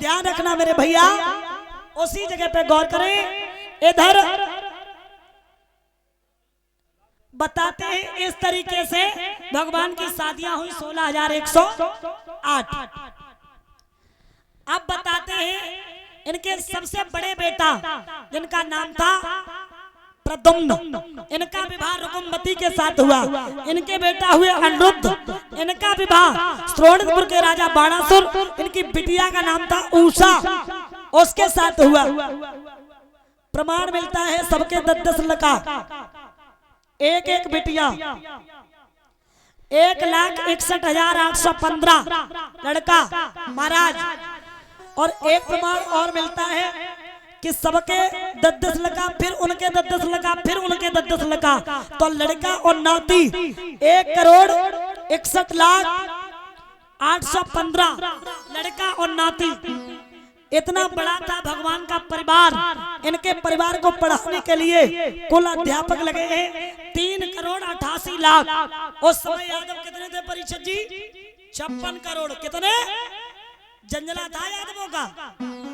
ध्यान रखना मेरे भैया, उसी जगह पे गौर करें। इधर बताते हैं इस तरीके से भगवान की शादियां हुई 16,108। अब बताते हैं इनके सबसे बड़े बेटा जिनका नाम था प्रद्युम्न, इनका विवाह रुकुमवती के साथ हुआ। इनके बेटा हुए अनिरुद्ध, इनका विवाह श्रोणितपुर के राजा बाणासुर, इनकी बिटिया का नाम था उषा, उसके साथ हुआ। प्रमाण मिलता है सबके 10-10 लड़का, एक एक बिटिया, 1,61,815 लड़का महाराज। और एक प्रमाण और मिलता है कि सबके 10-10 लड़का, फिर उनके 10-10 लड़का, फिर उनके 10-10 लड़का, तो लड़का और नाती 1,61,815 लड़का और नाती। इतना बड़ा था भगवान का परिवार। इनके परिवार को पढ़ाने के लिए कुल अध्यापक लगे हैं 3,88,00,000। उस समय यादव कितने थे परीक्षित जी? 56 करोड़। कितने जंजला था यादवों का?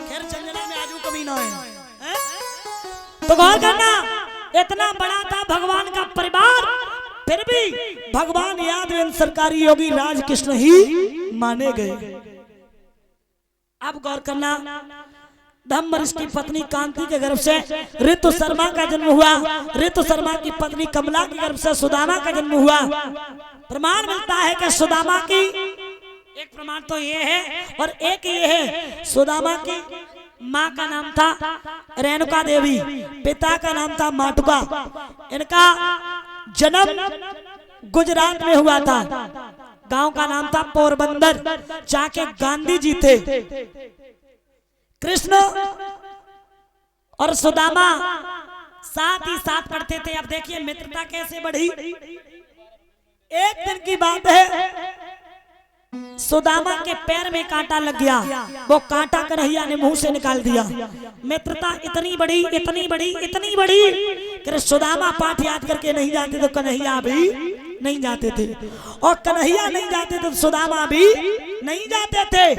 खैर जंजला में आजू कमी ना है। तो गौर करना, इतना बड़ा था भगवान का परिवार, फिर भी भगवान यादव सरकारी योगी राजकृष्ण ही माने गए। अब गौर करना, धम्मरिष की पत्नी कांति के गर्भ से ऋतु शर्मा का जन्म हुआ। ऋतु शर्मा की पत्नी कमला के गर्भ से सुदामा का जन्म हुआ। प्रमाण मिलता है कि सुदामा की, एक प्रमाण तो ये है और एक ये है, सुदामा की माँ का नाम था रेणुका देवी, पिता का नाम था माटुका। इनका जन्म गुजरात में हुआ था, गांव का नाम था पोरबंदर, जहाँ के गांधी जी थे। कृष्ण और सुदामा साथ ही साथ पढ़ते थे। अब देखिए मित्रता कैसे बढ़ी। एक दिन की बात है, सुदामा के पैर में कांटा लग गया, वो कांटा कन्हैया ने मुंह से निकाल दिया। मित्रता इतनी बड़ी, इतनी बड़ी, इतनी बड़ी कि सुदामा पाठ याद करके नहीं जाते तो कन्हैया भी नहीं जाते थे, और कन्हैया नहीं जाते तो सुदामा भी नहीं जाते थे।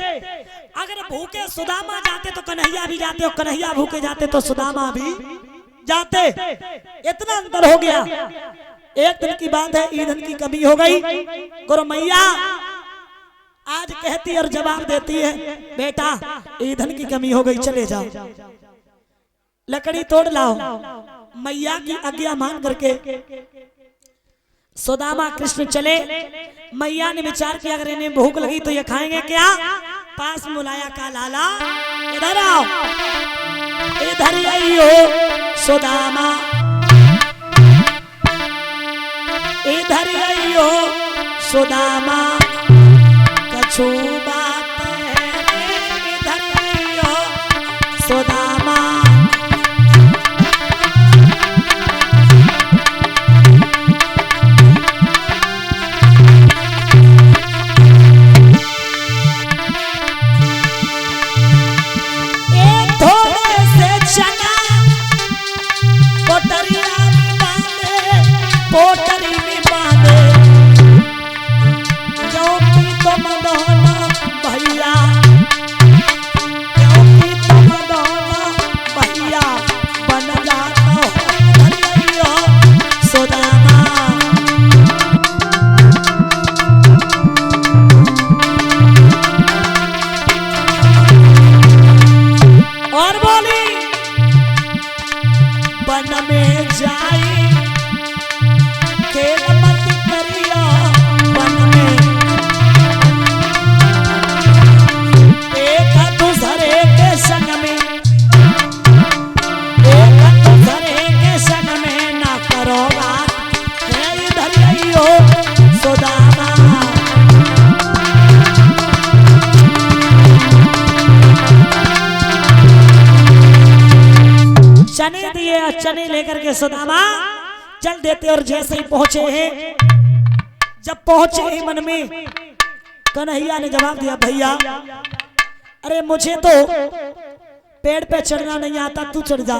अगर भूखे सुदामा जाते तो कन्हैया भी जाते, और कन्हैया भूखे जाते तो सुदामा भी जाते। इतना अंतर हो गया। एक दिन की बात है, ईंधन की कमी हो गई। गुरु मैया आज कहती और जवाब देती है, बेटा ईंधन की कमी हो गई, चले जाओ लकड़ी तोड़ लाओ। मैया की आज्ञा मान करके सुदामा कृष्ण चले। मैया ने विचार किया, अगर इन्हें भूख लगी तो ये खाएंगे क्या? पास में बुलाया, का लाला इधर आओ, इधर आइयो सुदामा, इधर आइयो सुदामा, कछु बात है, इधर आइयो सुदामा। पोटरी में बांधे क्योंकि तुम दोनों भैया, क्योंकि तुम दोनों भैया बन जाता हो धनिया सुदामा। और बोली, वन में जाए खेल मत करिया, वन में एक दूसरे के संग में, एक दूसरे के संग में ना करो बात, इधर आइयो सुदामा। चने दिए और चने लेकर के सुदामा चल देते। और जैसे ही पहुंचे हैं, जब पहुंचे हैं मन में, कन्हैया ने जवाब दिया, भैया अरे मुझे तो पेड़ पे चढ़ना नहीं आता, तू चढ़ जा।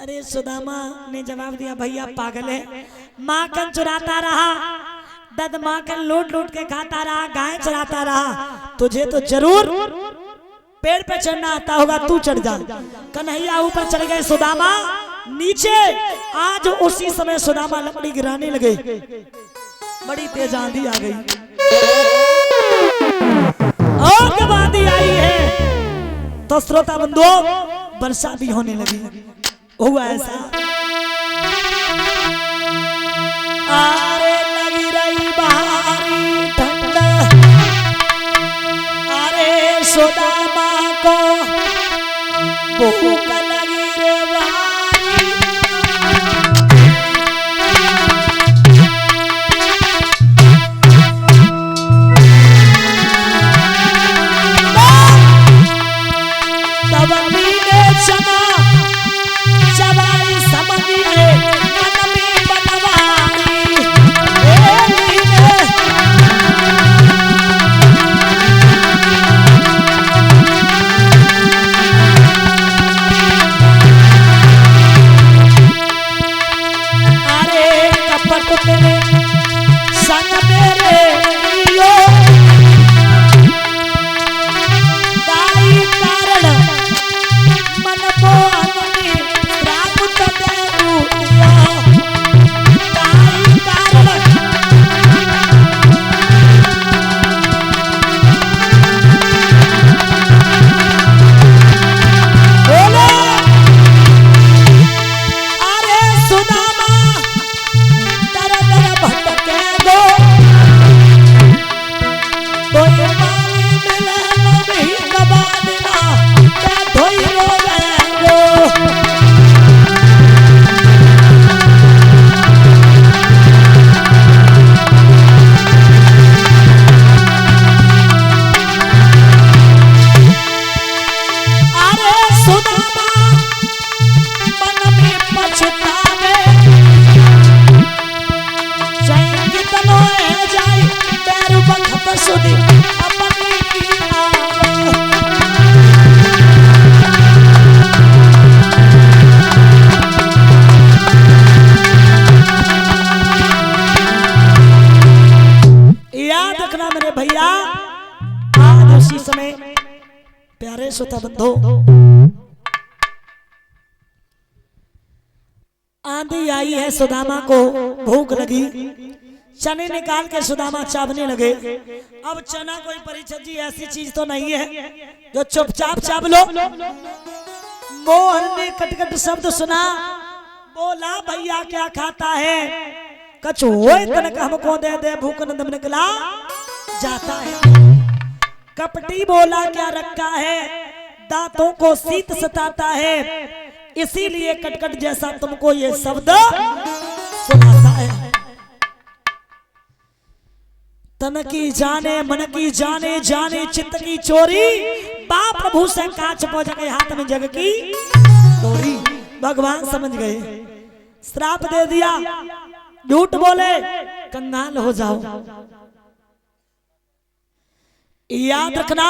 अरे सुदामा ने जवाब दिया, भैया पागल है, माखन चुराता रहा, दद माखन लूट लूट के खाता रहा, गाय चराता रहा, तुझे तो जरूर पेड़ पे चढ़ना आता होगा तू चढ़ जा। कन्हैया ऊपर चढ़ गए, सुदामा नीचे। आज उसी समय सुदामा लकड़ी गिराने लगे, बड़ी तेज आंधी आ गई और जब आंधी आई है तो श्रोता बंधुओं वर्षा भी होने लगी। हुआ ऐसा, अरे लगी रही भारी ठंड, अरे सुदामा को भूख लगी रे भारी। तब मीने चना चबाई समझिए मन में बनवारी। अरे कपट तेरे संग मेरे यो दाई कारण मन मोहनी प्राप्त देऊ दाई कारण। बोले अरे सुदामा दर दर भटके दो, कोई पानी मिले नहीं कबा देना मैं धोई रोवेंगो। अरे सुदामा मन में पछतावे, चाहे कितनो है जाए पैर बखत सुधी अपनी की आवे। याद रखना मेरे भैया, आज उसी समय प्यारे श्रोता बंधु आंधी आई है, सुदामा को भूख लगी, चने निकाल के सुदामा चावने लगे। अब चना कोई परिचित जी ऐसी चीज तो नहीं है जो चुपचाप चाव लो। मोहन ने कटकट शब्द सुना, बोला भैया क्या खाता है? कछु होए तनक हमको दे दे, भूख नंद में निकला जाता है। कपटी बोला क्या रखा है? दांतों को शीत सताता है, इसीलिए कटकट जैसा तुमको ये शब्द सुनाता है। तन की जाने मन की जाने, जाने चित्त की चोरी, बाप प्रभु से कांच पहुंच गए हाथ में जग की डोरी। भगवान समझ गए, श्राप दे दिया, झूठ बोले कंगाल हो जाओ। याद रखना